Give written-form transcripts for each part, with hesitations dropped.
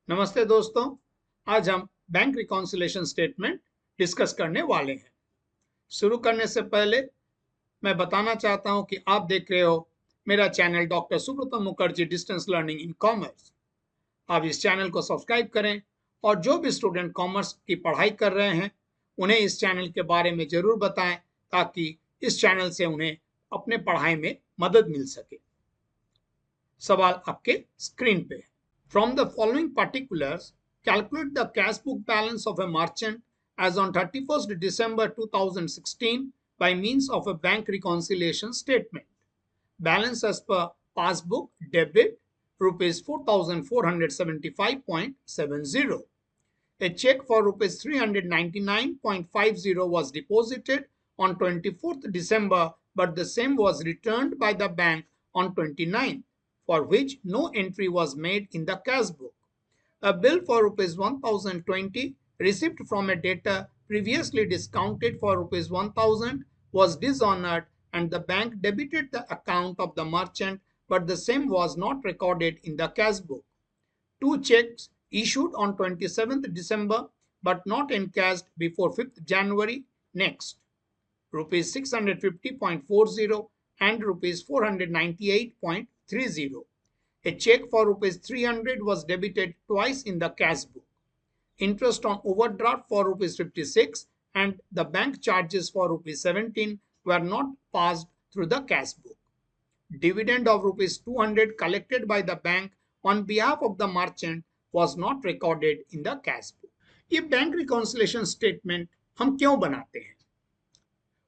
नमस्ते दोस्तों, आज हम बैंक रिकॉन्सिलेशन स्टेटमेंट डिस्कस करने वाले हैं। शुरू करने से पहले मैं बताना चाहता हूं कि आप देख रहे हो मेरा channel doctor Subrata Mukherjee distance learning in commerce. आप इस चैनल को सब्सक्राइब करें और जो भी स्टूडेंट कॉमर्स की पढ़ाई कर रहे हैं उन्हें इस चैनल के बारे में जरूर बताएं ताकि इस चैनल से उन्हें अपने पढ़ाई में मदद मिल सके। सवाल आपके स्क्रीन पे है। From the following particulars, calculate the cash book balance of a merchant as on 31st December 2016 by means of a bank reconciliation statement. Balance as per passbook debit rupees 4,475.70. A check for rupees 399.50 was deposited on 24th December, but the same was returned by the bank on 29th. For which no entry was made in the cash book. A bill for rupees 1020 received from a debtor previously discounted for rupees 1000 was dishonored and the bank debited the account of the merchant, but the same was not recorded in the cash book. Two checks issued on 27th December but not encashed before 5th January next. Rupees 650.40 and rupees 498.30. A check for rupees 300 was debited twice in the cash book. Interest on overdraft for rupees 56 and the bank charges for rupees 17 were not passed through the cash book. Dividend of rupees 200 collected by the bank on behalf of the merchant was not recorded in the cash book. ये bank reconciliation statement हम क्यों बनाते हैं?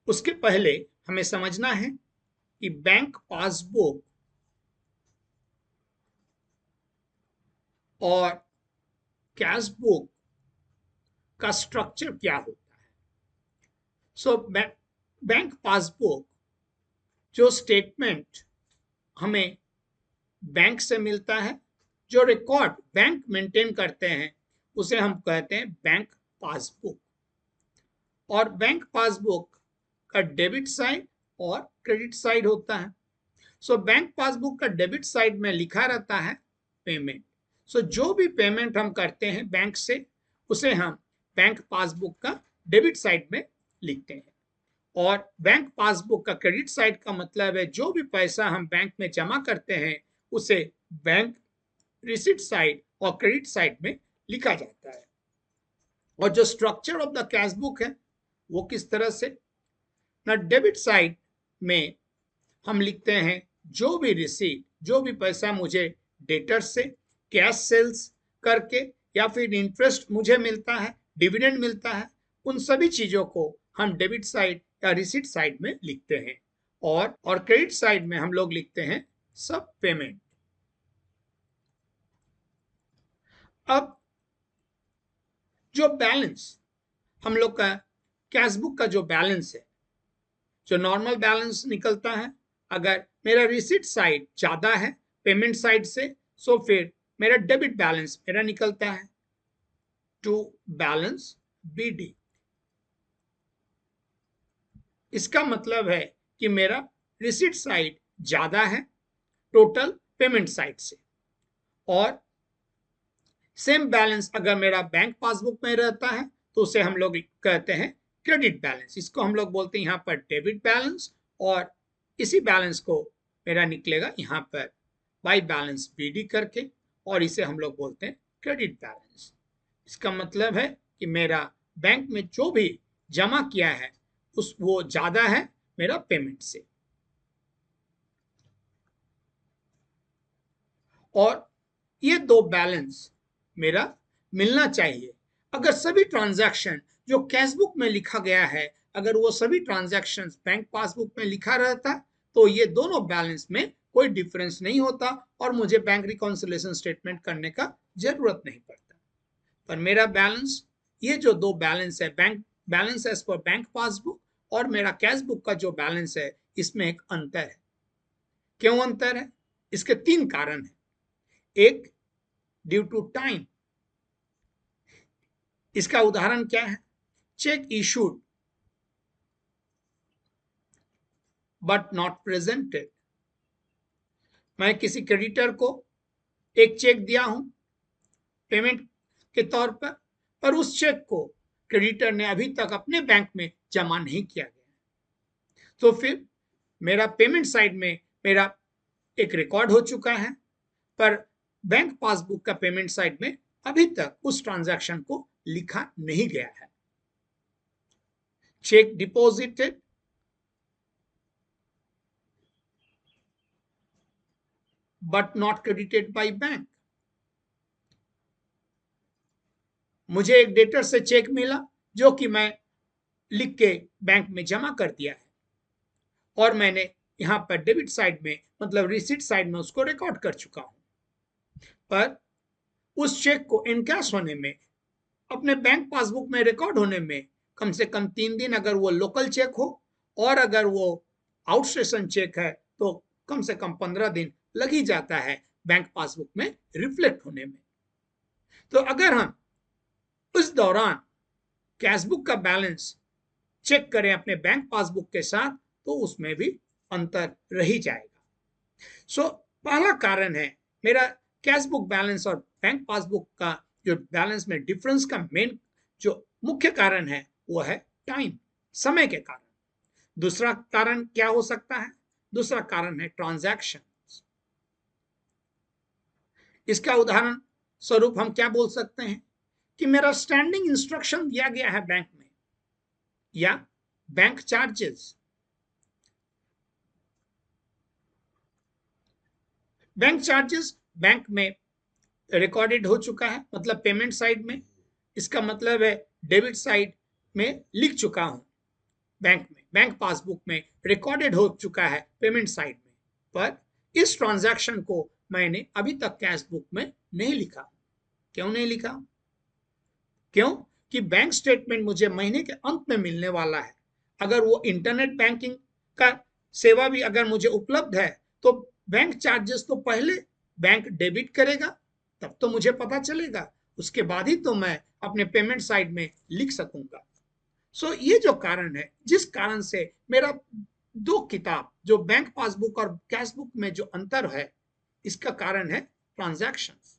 उसके पहले हमें समझना है कि बैंक पासबुक और कैश बुक का स्ट्रक्चर क्या होता है। बैंक पासबुक जो स्टेटमेंट हमें बैंक से मिलता है, जो रिकॉर्ड बैंक मेंटेन करते हैं उसे हम कहते हैं बैंक पासबुक। और बैंक पासबुक का डेबिट साइड और क्रेडिट साइड होता है। बैंक पासबुक का डेबिट साइड में लिखा रहता है पेमेंट। जो भी पेमेंट हम करते हैं बैंक से उसे हम बैंक पासबुक का डेबिट साइड में लिखते हैं। और बैंक पासबुक का क्रेडिट साइड का मतलब है जो भी पैसा हम बैंक में जमा करते हैं उसे बैंक रिसीट साइड और क्रेडिट साइड में लिखा जाता है। और जो structure of the cash book है वो किस तरह से ना, डेबिट साइड में हम लिखते हैं जो भी रिसीट, जो भी पैसा मुझे डेटर से कैश सेल्स करके या फिर इंटरेस्ट मुझे मिलता है, डिविडेंड मिलता है, उन सभी चीजों को हम डेबिट साइड या रिसीट साइड में लिखते हैं। और क्रेडिट साइड में हम लोग लिखते हैं सब पेमेंट। अब जो बैलेंस हम लोग का कैश बुक का जो बैलेंस है, जो नॉर्मल बैलेंस निकलता है, अगर मेरा रिसीट साइड ज्यादा है पेमेंट साइड से सो फिर मेरा डेबिट बैलेंस मेरा निकलता है टू बैलेंस बीडी। इसका मतलब है कि मेरा रिसीट साइड ज्यादा है टोटल पेमेंट साइड से। और सेम बैलेंस अगर मेरा बैंक पासबुक में रहता है तो उसे हम लोग कहते हैं क्रेडिट बैलेंस। इसको हम लोग बोलते हैं यहाँ पर डेबिट बैलेंस और इसी बैलेंस को मेरा निकलेगा यहाँ पर बाई बैलेंस बीडी करके और इसे हम लोग बोलते हैं क्रेडिट बैलेंस। इसका मतलब है कि मेरा बैंक में जो भी जमा किया है वो ज्यादा है मेरा पेमेंट से। और ये दो बैलेंस मेरा मिलना चाहिए। अगर सभी ट्रांजैक्शन जो कैश बुक में लिखा गया है अगर वो सभी ट्रांजैक्शंस बैंक पासबुक में लिखा रहता तो ये दोनों बैलेंस में कोई डिफरेंस नहीं होता और मुझे बैंक रिकॉन्सिलेशन स्टेटमेंट करने का जरूरत नहीं पड़ता। पर मेरा बैलेंस, ये जो दो बैलेंस है, bank balance as per bank passbook और मेरा कैश बुक का जो बैलेंस है, इसमें एक अंतर है। क्यों अंतर है? इसके तीन कारण है। एक, ड्यू टू टाइम। इसका उदाहरण क्या है? Check issued but not presented. मैं किसी क्रेडिटर को एक चेक दिया हूं पेमेंट के तौर पर उस चेक को क्रेडिटर ने अभी तक अपने बैंक में जमा नहीं किया गया। तो फिर मेरा पेमेंट साइड में मेरा एक रिकॉर्ड हो चुका है, पर बैंक पासबुक का पेमेंट साइड में अभी तक उस ट्रांजैक्शन को लिखा नहीं गया है। Check deposited but not credited by bank. मुझे एक डेटर से चेक मिला जो कि मैं लिख के बैंक में जमा कर दिया है, और मैंने यहां पर डेबिट साइड में मतलब रिसीट साइड में उसको रिकॉर्ड कर चुका हूं। पर उस चेक को इनकैश होने में, अपने बैंक पासबुक में रिकॉर्ड होने में कम से कम 3 दिन, अगर वो लोकल चेक हो, और अगर वो आउटस्टेशन चेक है तो कम से कम 15 दिन लग ही जाता है बैंक पासबुक में रिफ्लेक्ट होने में। तो अगर हम उस दौरान कैशबुक का बैलेंस चेक करें अपने बैंक पासबुक के साथ, तो उसमें भी अंतर रह ही जाएगा। सो पहला कारण है मेरा कैशबुक बैलेंस और बैंक पासबुक का जो बैलेंस में डिफरेंस का मेन जो मुख्य कारण है वो है टाइम, समय के कारण। दूसरा कारण क्या हो सकता है? दूसरा कारण है ट्रांजैक्शन। इसका उदाहरण स्वरूप हम क्या बोल सकते हैं कि मेरा स्टैंडिंग इंस्ट्रक्शन दिया गया है बैंक में, या bank charges. Bank charges bank में रिकॉर्डेड हो चुका है, मतलब पेमेंट साइड में। इसका मतलब है डेबिट साइड में लिख चुका हूं, बैंक में, बैंक पासबुक में रिकॉर्डेड हो चुका है पेमेंट साइड में। पर इस ट्रांजैक्शन को मैंने अभी तक कैश बुक में नहीं लिखा। क्यों नहीं लिखा? क्यों कि बैंक स्टेटमेंट मुझे महीने के अंत में मिलने वाला है। अगर वो इंटरनेट बैंकिंग का सेवा भी अगर मुझे उपलब्ध है, तो बैंक चार्जेस तो पहले बैंक डेबिट करेगा, तब तो मुझे पता चलेगा, उसके बाद ही तो मैं अपने पेमेंट साइड में लिख सकूंगा। सो ये जो कारण है, जिस कारण से मेरा दो किताब जो बैंक पासबुक और कैश बुक में जो अंतर है, इसका कारण है ट्रांजैक्शंस,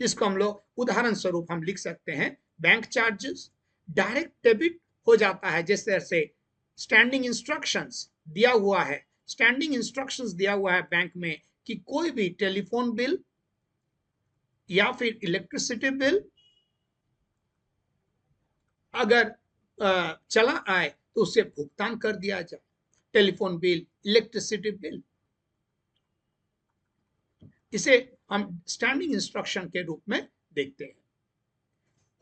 जिसको हम लोग उदाहरण स्वरूप हम लिख सकते हैं बैंक चार्जेस। डायरेक्ट डेबिट हो जाता है, जैसे स्टैंडिंग इंस्ट्रक्शंस दिया हुआ है, स्टैंडिंग इंस्ट्रक्शंस दिया हुआ है बैंक में कि कोई भी टेलीफोन बिल या फिर इलेक्ट्रिसिटी बिल अगर चला आए तो उसे भुगतान कर दिया जाए। टेलीफोन बिल, इलेक्ट्रिसिटी बिल, इसे हम स्टैंडिंग इंस्ट्रक्शन के रूप में देखते हैं।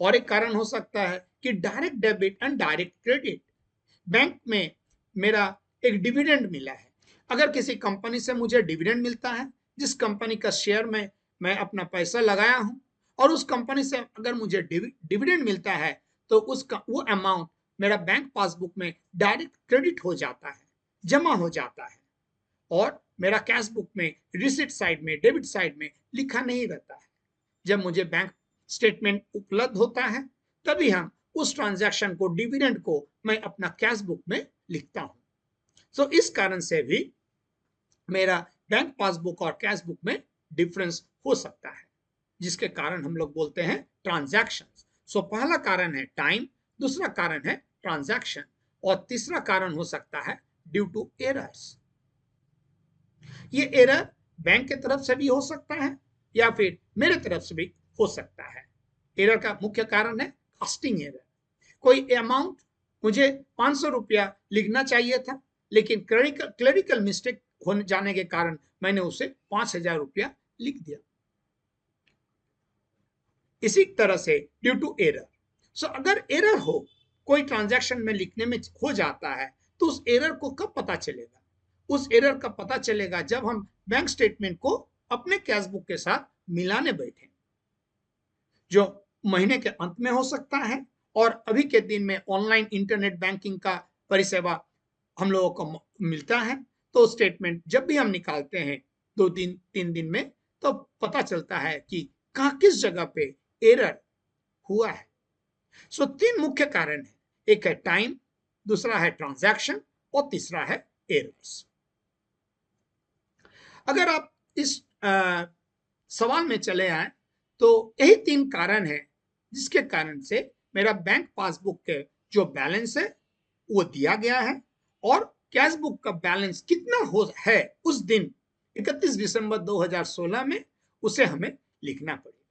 और एक कारण हो सकता है कि direct debit and direct credit. Bank में मेरा एक डिविडेंड मिला है, अगर किसी कंपनी से मुझे डिविडेंड मिलता है, जिस कंपनी का शेयर में मैं अपना पैसा लगाया हूं, और उस कंपनी से अगर मुझे डिविडेंड मिलता है, तो उसका वो अमाउंट मेरा बैंक पासबुक में डायरेक्ट क्रेडिट हो जाता है, जमा हो जाता है, और मेरा कैश बुक में रिसिट साइड में, डेबिट साइड में लिखा नहीं रहता है। जब मुझे बैंक स्टेटमेंट उपलब्ध होता है, तभी हम उस ट्रांजैक्शन को, डिविडेंड को मैं अपना कैश बुक में लिखता हूं। सो इस कारण से भी मेरा बैंक पासबुक और कैश बुक में डिफरेंस हो सकता है, जिसके कारण हम लोग बोलते हैं ट्रांजैक्शन। सो पहला कारण है टाइम, दूसरा कारण है ट्रांजैक्शन, और तीसरा कारण हो सकता है ड्यू टू एरर्स। ये एरर बैंक की तरफ से भी हो सकता है, या फिर मेरे तरफ से भी हो सकता है। एरर का मुख्य कारण है कास्टिंग एरर। कोई अमाउंट मुझे 500 रुपया लिखना चाहिए था, लेकिन क्लरिकल मिस्टेक होने जाने के कारण मैंने उसे 5000 रुपया लिख दिया। इसी तरह से ड्यू टू एरर। सो अगर एरर हो, कोई ट्रांजैक्शन में लिखने में हो जाता है, तो उस एरर को कब पता चलेगा? उस एरर का पता चलेगा जब हम बैंक स्टेटमेंट को अपने कैश बुक के साथ मिलाने बैठे, जो महीने के अंत में हो सकता है, और अभी के दिन में ऑनलाइन इंटरनेट बैंकिंग का परिसेवा हम लोगों को मिलता है। तो स्टेटमेंट जब भी हम निकालते हैं 2 दिन 3 दिन में, तो पता चलता है कि कहां किस जगह पे एरर हुआ है। सो 3 मुख्य कारण है, एक है टाइम, दूसरा है ट्रांजैक्शन, और तीसरा है एरर्स। अगर आप इस सवाल में चले आए, तो यही 3 कारण है जिसके कारण से मेरा बैंक पासबुक के जो बैलेंस है वो दिया गया है और कैश बुक का बैलेंस कितना है उस दिन 31 दिसंबर 2016 में उसे हमें लिखना पड़ेगा।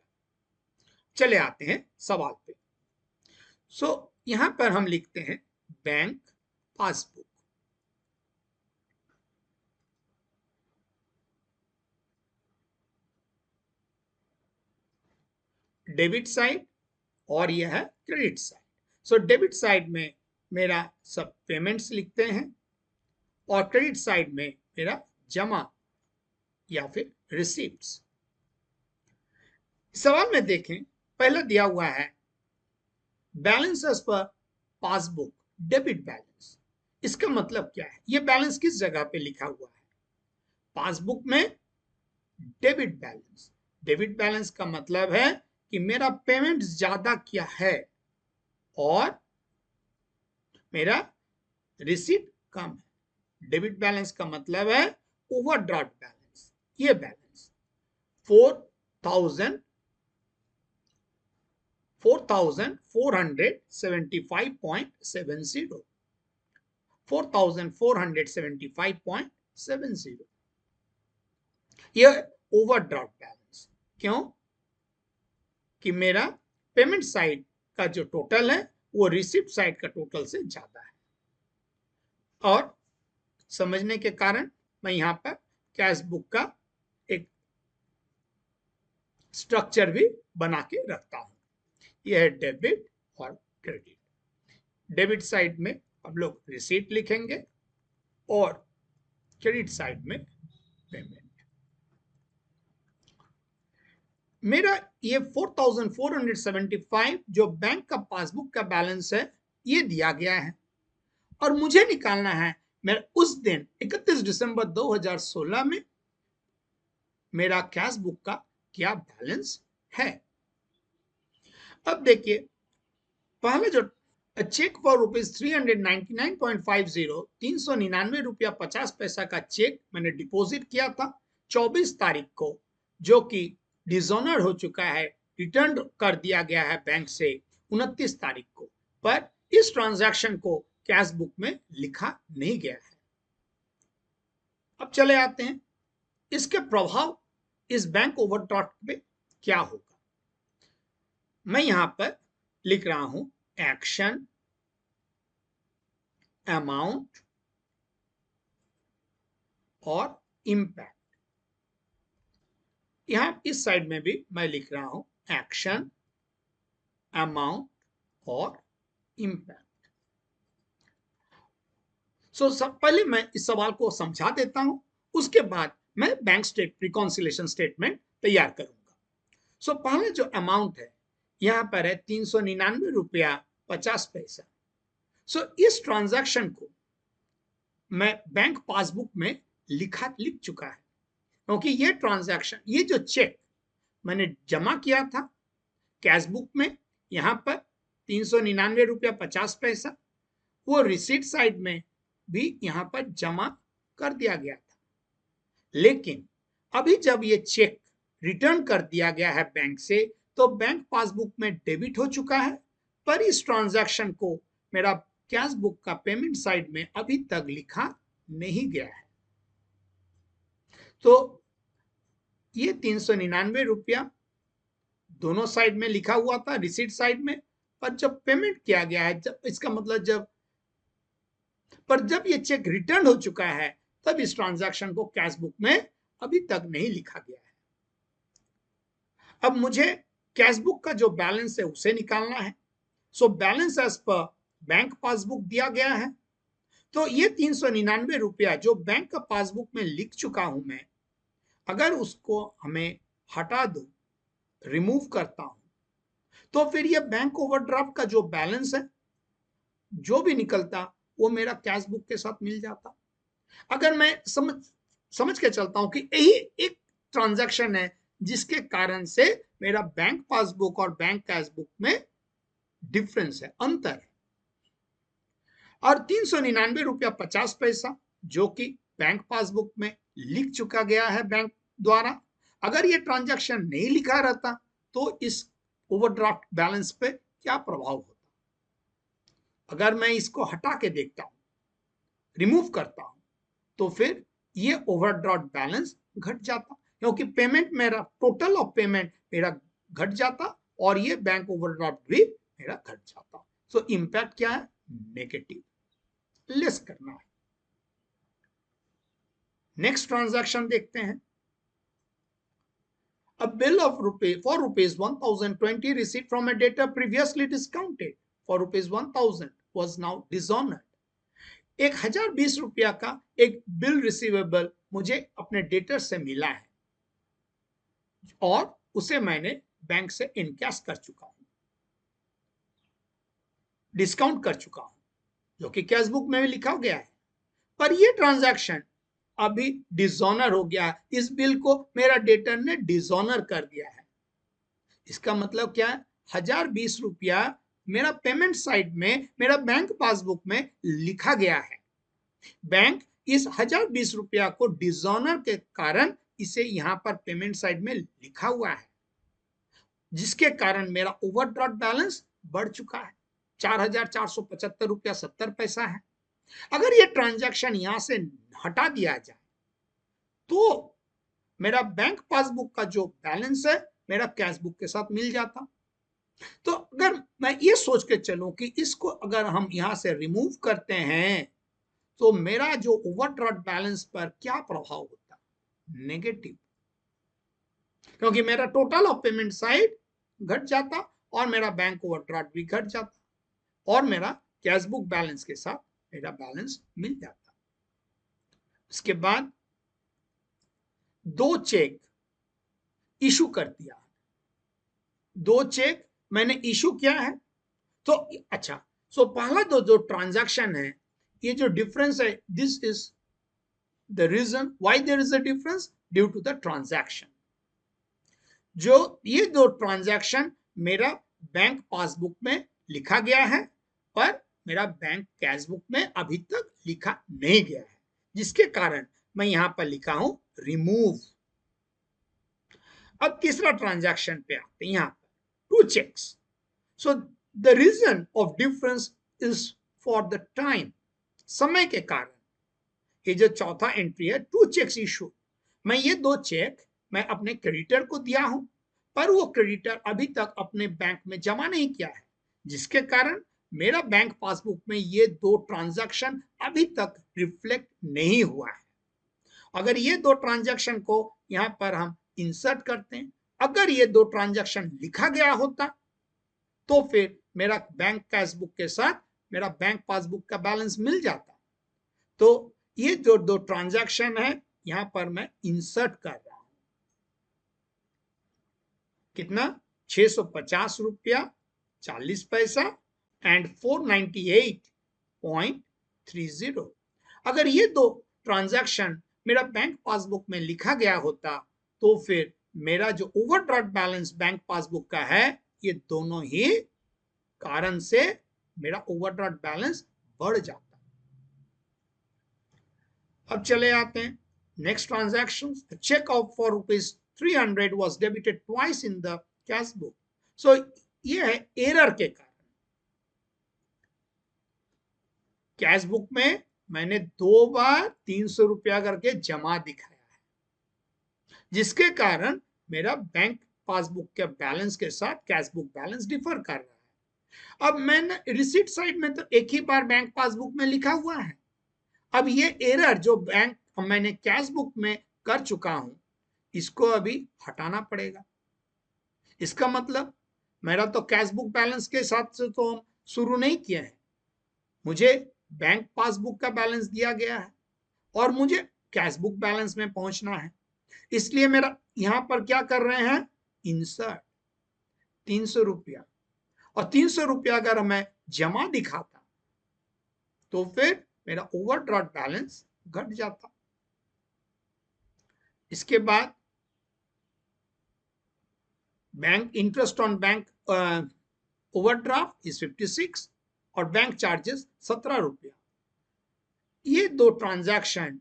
चले आते हैं सवाल पे। यहां पर हम लिखते हैं बैंक पासबुक। डेबिट साइड और यह है क्रेडिट साइड। डेबिट साइड में मेरा सब पेमेंट्स लिखते हैं और क्रेडिट साइड में मेरा जमा या फिर रिसीप्ट्स। सवाल में देखें, पहले दिया हुआ है balance as per passbook debit balance. इसका मतलब क्या है? यह बैलेंस किस जगह पे लिखा हुआ है? पासबुक में डेबिट बैलेंस। डेबिट बैलेंस का मतलब है कि मेरा पेमेंट ज्यादा किया है और मेरा रिसीट कम है। डेबिट बैलेंस का मतलब है ओवरड्राफ्ट बैलेंस। ये बैलेंस 4,475.70 4,475.70 यह ओवरड्राफ्ट बैलेंस। क्यों? कि मेरा पेमेंट साइड का जो टोटल है वो रिसिप्ट साइड का टोटल से ज्यादा है। और समझने के कारण मैं यहां पर कैश बुक का एक स्ट्रक्चर भी बना के रखता हूं। यह है डेबिट और क्रेडिट। डेबिट साइड में हम लोग रिसीट लिखेंगे और क्रेडिट साइड में पेमेंट। मेरा ये 4,475 जो बैंक का पासबुक का बैलेंस है ये दिया गया है और मुझे निकालना है मेरा उस दिन 31 दिसंबर 2016 में मेरा कैश बुक का क्या बैलेंस है। अब देखिए, पहले जो चेक फॉर रुपीज 399.50 ₹399.50 का चेक मैंने डिपॉजिट किया था 24 तारीख को, जो कि डिसऑनर हो चुका है, रिटर्न कर दिया गया है बैंक से 29 तारीख को, पर इस ट्रांजैक्शन को कैश बुक में लिखा नहीं गया है। अब चले आते हैं इसके प्रभाव इस बैंक ओवरड्राफ्ट पे क्या होगा। मैं यहां पर लिख रहा हूं एक्शन, अमाउंट और इम्पैक्ट। यहां इस साइड में भी मैं लिख रहा हूं एक्शन, अमाउंट और इम्पैक्ट। सब पहले मैं इस सवाल को समझा देता हूं, उसके बाद मैं बैंक रिकॉन्सिलेशन स्टेटमेंट तैयार करूंगा। पहले जो अमाउंट है यहां पर है 399.50। इस ट्रांजैक्शन को मैं बैंक पासबुक में लिख चुका है, क्योंकि ये ट्रांजैक्शन, ये जो चेक मैंने जमा किया था कैश बुक में यहां पर 399.50, वो रिसीट साइड में भी यहां पर जमा कर दिया गया था। लेकिन अभी जब ये चेक रिटर्न कर दिया गया है बैंक से, तो बैंक पासबुक में डेबिट हो चुका है, पर इस ट्रांजैक्शन को मेरा कैश बुक का पेमेंट साइड में अभी तक लिखा नहीं गया है। तो ये 399 रुपया दोनों साइड में लिखा हुआ था रिसीट साइड में, पर जब पेमेंट किया गया है, जब इसका मतलब जब ये चेक रिटर्न हो चुका है, तब इस ट्रांजैक्शन को कैश बुक में अभी तक नहीं लिखा गया है। अब मुझे कैश बुक का जो बैलेंस है उसे निकालना है। Balance as per bank passbook दिया गया है, तो ये 399 रुपया जो बैंक का पासबुक में लिख चुका हूं मैं, अगर उसको हमें हटा दो, रिमूव करता हूं, तो फिर ये बैंक ओवरड्राफ्ट का जो बैलेंस है जो भी निकलता वो मेरा कैश बुक के साथ मिल जाता। अगर मैं समझ के चलता हूं कि यही एक ट्रांजैक्शन है जिसके कारण से मेरा बैंक पासबुक और बैंक कैश बुक में डिफरेंस है, अंतर है, और 399.50 जो कि बैंक पासबुक में लिख चुका गया है बैंक द्वारा, अगर ये ट्रांजैक्शन नहीं लिखा रहता तो इस ओवरड्राफ्ट बैलेंस पे क्या प्रभाव होता? अगर मैं इसको हटा के देखता हूं, रिमूव करता हूं, तो फिर ये ओवरड्राफ्ट बैलेंस घट जाता, क्योंकि पेमेंट मेरा, टोटल ऑफ पेमेंट मेरा घट जाता और ये बैंक ओवरड्राफ्ट भी मेरा घट जाता। सो इंपैक्ट क्या है? नेगेटिव, लेस करना है। नेक्स्ट ट्रांजैक्शन देखते हैं। A bill of rupees 1020 received from a debtor previously discounted for rupees 1000 was now dishonored. 1020 का एक बिल रिसीवेबल मुझे अपने डेटर से मिला है और उसे मैंने बैंक से इनकैश कर चुका हूं, डिस्काउंट कर चुका हूं, जो कि कैश बुक में भी लिखा गया है। पर ये ट्रांजैक्शन अभी डिसऑनर हो गया है, इस बिल को मेरा डेटर ने डिसऑनर कर दिया है। इसका मतलब क्या है? 1020 मेरा पेमेंट साइड में, मेरा बैंक पासबुक में लिखा गया है। बैंक इस 1020 को डिसऑनर के कारण इसे यहां पर पेमेंट साइड में लिखा हुआ है, जिसके कारण मेरा ओवरड्राफ्ट बैलेंस बढ़ चुका है। 4475 रुपया 70 पैसा है। अगर ये ट्रांजैक्शन यहां से हटा दिया जाए तो मेरा बैंक पासबुक का जो बैलेंस है मेरा कैश बुक के साथ मिल जाता। तो अगर मैं ये सोच के चलूं कि इसको अगर हम यहां से रिमूव करते हैं तो मेरा जो ओवरड्राफ्ट बैलेंस पर क्या प्रभाव होता? नेगेटिव, क्योंकि मेरा टोटल ऑफ पेमेंट साइड घट जाता और मेरा बैंक ओवरड्राफ्ट भी घट जाता और मेरा कैश बुक बैलेंस के साथ मेरा बैलेंस मिल जाता। इसके बाद 2 चेक इशू कर दिया, 2 चेक मैंने इशू किया है। तो अच्छा, सो पहला जो ट्रांजैक्शन है, ये जो डिफरेंस है, this is the reason why there is a difference, due to the transaction. जो ये दो ट्रांजैक्शन मेरा बैंक पासबुक में लिखा गया है पर मेरा बैंक कैश बुक में अभी तक लिखा नहीं गया है, जिसके कारण मैं यहां पर लिखा हूं रिमूव। अब तीसरा ट्रांजैक्शन पे आते हैं, यहां पर 2 cheques. So the reason of difference is for the time, समय के कारण। ये जो चौथा एंट्री है 2 चेक्स इशू, मैं ये 2 चेक मैं अपने क्रेडिटर को दिया हूं पर वो क्रेडिटर अभी तक अपने बैंक में जमा नहीं किया है, जिसके कारण मेरा बैंक पासबुक में ये 2 ट्रांजैक्शन अभी तक रिफ्लेक्ट नहीं हुआ है। अगर ये 2 ट्रांजैक्शन को यहां पर हम इंसर्ट करते हैं, अगर ये 2 ट्रांजैक्शन लिखा गया होता तो फिर मेरा बैंक कैश बुक के साथ मेरा बैंक पासबुक का बैलेंस मिल जाता। तो ये जो 2 ट्रांजैक्शन है यहां पर मैं इंसर्ट कर रहा हूं। कितना? 650 रुपया 40 पैसा एंड 498.30। अगर ये 2 ट्रांजैक्शन मेरा बैंक पासबुक में लिखा गया होता तो फिर मेरा जो ओवरड्राफ्ट बैलेंस बैंक पासबुक का है, ये दोनों ही कारण से मेरा ओवरड्राफ्ट बैलेंस बढ़ जाता। अब चले आते हैं next transaction. Cheque of for rupees 300 was debited twice in the cash book. So ये है एरर के कारण। कैश बुक में मैंने 2 बार 300 रुपया करके जमा दिखाया है, जिसके कारण मेरा बैंक पासबुक के बैलेंस के साथ कैश बुक बैलेंस डिफर कर रहा है। अब मैंने रिसीट साइड में तो एक ही बार बैंक पासबुक में लिखा हुआ है। अब ये एरर जो बैंक मैंने कैश बुक में कर चुका हूं, इसको अभी हटाना पड़ेगा। इसका मतलब मेरा तो कैश बुक बैलेंस के साथ से तो हम शुरू नहीं किए हैं, मुझे बैंक पासबुक का बैलेंस दिया गया है और मुझे कैश बुक बैलेंस में पहुंचना है। इसलिए मेरा यहां पर क्या कर रहे हैं, इंसर्ट 300 रुपया, और 300 रुपया अगर मैं जमा दिखाता तो फिर मेरा ओवरड्राफ्ट बैलेंस घट जाता। इसके बाद bank interest on bank overdraft is 56 और बैंक चार्जेस 17 रुपया। ये 2 ट्रांजैक्शन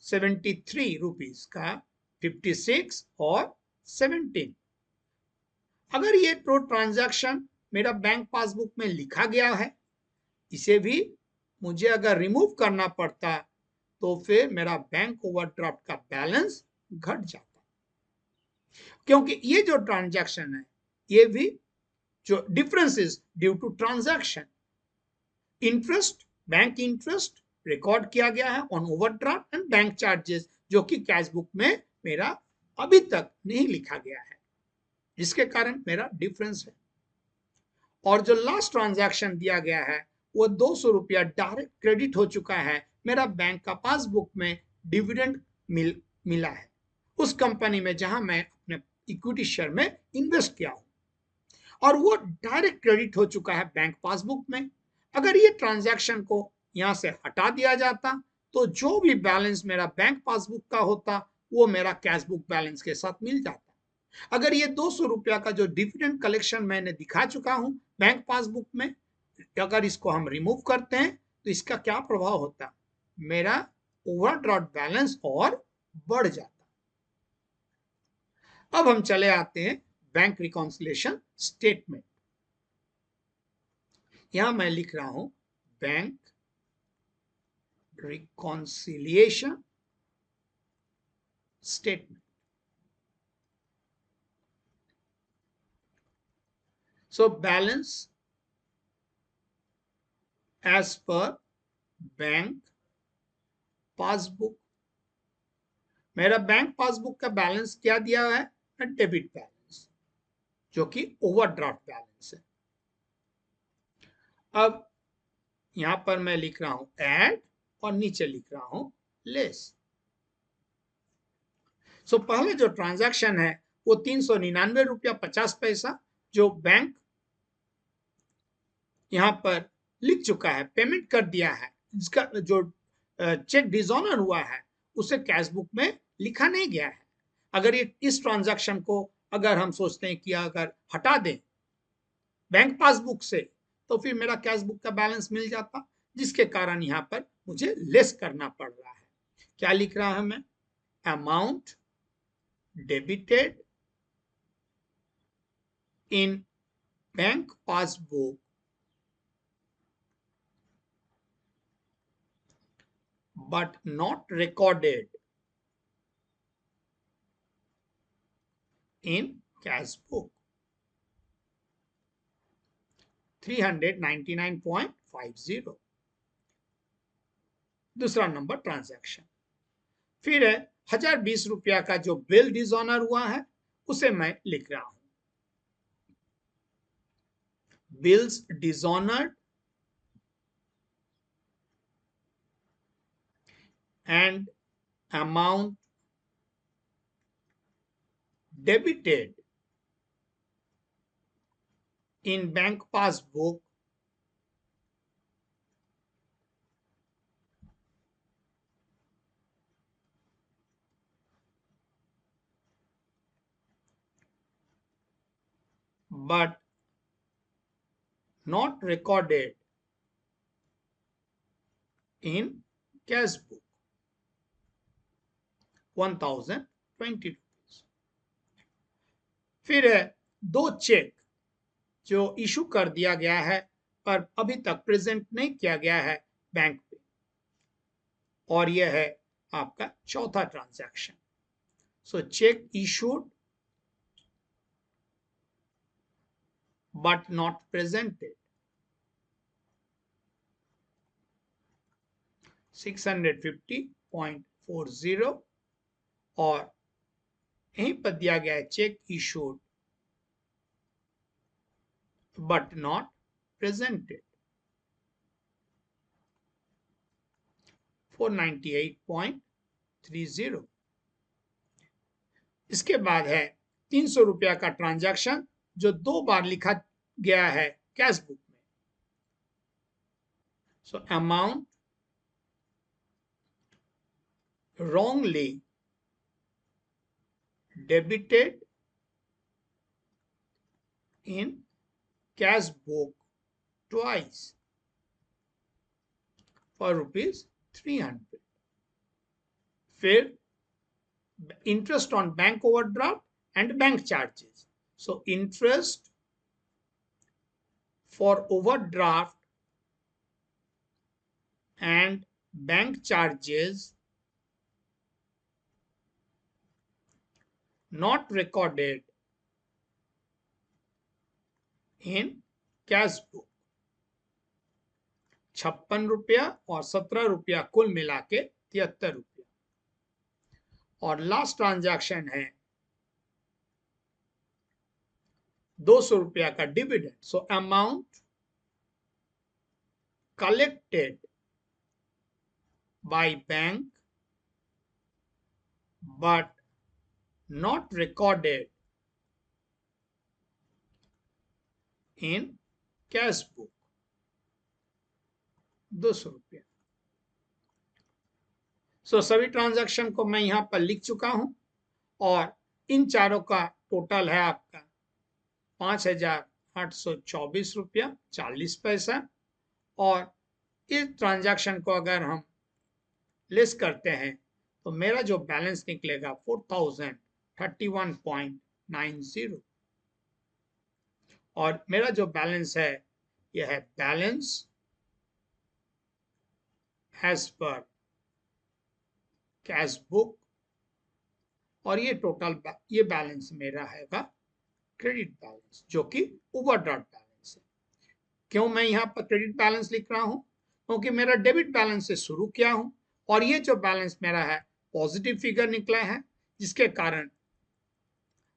73 रुपीज का 56 और 17 अगर ये तो ट्रांजैक्शन मेरा बैंक पासबुक में लिखा गया है, इसे भी मुझे अगर रिमूव करना पड़ता तो फिर मेरा बैंक ओवरड्राफ्ट का बैलेंस घट जाता, क्योंकि ये जो ट्रांजैक्शन है ये भी जो difference is due to transaction. Interest, bank interest record किया गया है on overdraft and bank charges, जो कि कैश बुक में मेरा अभी तक नहीं लिखा गया है, जिसके कारण मेरा डिफरेंस है। और जो लास्ट ट्रांजैक्शन दिया गया है वो 200 रुपया डायरेक्ट क्रेडिट हो चुका है मेरा बैंक का पासबुक में, डिविडेंड मिला है उस कंपनी में जहां मैं अपने इक्विटी शेयर में इन्वेस्ट किया हूं, और वो डायरेक्ट क्रेडिट हो चुका है बैंक पासबुक में। अगर ये ट्रांजैक्शन को यहां से हटा दिया जाता तो जो भी बैलेंस मेरा बैंक पासबुक का होता वो मेरा कैश बुक बैलेंस के साथ मिल जाता। अगर ये 200 रुपया का जो डिविडेंड कलेक्शन मैंने दिखा चुका हूं बैंक पासबुक में, अगर इसको हम रिमूव करते हैं तो इसका क्या प्रभाव होता, मेरा ओवरड्राफ्ट बैलेंस और बढ़ जाता। अब हम चले आते हैं बैंक रिकॉन्सिलिएशन स्टेटमेंट। यहां मैं लिख रहा हूं bank reconciliation statement. So balance as per bank passbook, मेरा बैंक पासबुक का बैलेंस क्या दिया है, डेबिट बैलेंस, जो कि ओवरड्राफ्ट बैलेंस है। अब यहां पर मैं लिख रहा हूं ऐड और नीचे लिख रहा हूं लेस। सो पहले जो ट्रांजैक्शन है वो 399 रुपया 50 पैसा जो बैंक यहां पर लिख चुका है, पेमेंट कर दिया है, जिसका जो चेक डिसऑनर हुआ है उसे कैश बुक में लिखा नहीं गया है। अगर ये इस ट्रांजैक्शन को अगर हम सोचते हैं कि अगर हटा दें बैंक पासबुक से तो फिर मेरा कैश बुक का बैलेंस मिल जाता, जिसके कारण यहां पर मुझे लेस करना पड़ रहा है। क्या लिख रहा है मैं, amount debited in bank passbook but not recorded in cash book, 399.50। दूसरा नंबर ट्रांजैक्शन, फिर है 1020 रुपया का जो बिल डिसऑनर हुआ है उसे मैं लिख रहा हूं, bills dishonoured and amount debited in bank passbook but not recorded in cash book, 1020 rupees. फिर है दो चेक जो इशू कर दिया गया है पर अभी तक प्रेजेंट नहीं किया गया है बैंक पे, और यह है आपका चौथा transaction. So check issued but not presented, 650.40, और यहीं पर दिया गया है check issued but not presented, 498.30। इसके बाद है 300 रुपया का ट्रांजैक्शन जो 2 बार लिखा गया है कैश बुक में। So amount wrongly debited in cash book twice for ₹300। फिर interest on bank overdraft and bank charges, So interest for overdraft and bank charges not recorded in cash book 56 रुपया और 17 रुपया कुल मिला के 73 रुपया। और लास्ट ट्रांजैक्शन है 200 रुपया का dividend. So amount collected by bank but not recorded in cash book 200 रुपया। सो सभी ट्रांजैक्शन को मैं यहां पर लिख चुका हूं और इन चारों का टोटल है आपका 5,824 रुपया 40 पैसा। और इस ट्रांजैक्शन को अगर हम लेस करते हैं तो मेरा जो बैलेंस निकलेगा 4,031.90। और मेरा जो बैलेंस है यह है balance as per cash book. और ये टोटल ये बैलेंस मेरा हैगा क्रेडिट बैलेंस जो कि ओवरड्राफ्ट बैलेंस है। क्यों मैं यहाँ पर क्रेडिट बैलेंस लिख रहा हूं? क्योंकि मेरा डेबिट बैलेंस से शुरू किया हूं और ये जो बैलेंस मेरा है पॉजिटिव फिगर निकला है, जिसके कारण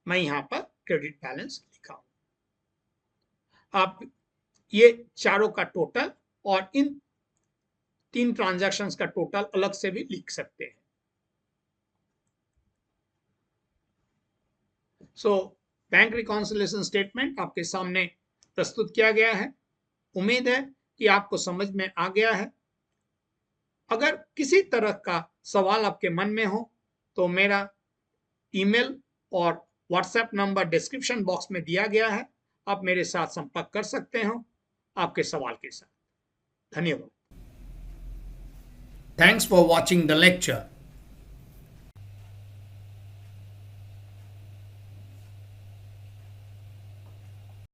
मैं यहां पर क्रेडिट बैलेंस लिखा हूं। आप ये चारों का टोटल और इन 3 ट्रांजैक्शंस का टोटल अलग से भी लिख सकते हैं। सो बैंक रिकॉन्सिलिएशन स्टेटमेंट आपके सामने प्रस्तुत किया गया है। उम्मीद है कि आपको समझ में आ गया है। अगर किसी तरह का सवाल आपके मन में हो तो मेरा ईमेल और व्हाट्सएप नंबर डिस्क्रिप्शन बॉक्स में दिया गया है, आप मेरे साथ संपर्क कर सकते हो आपके सवाल के साथ। धन्यवाद। Thanks for watching the lecture.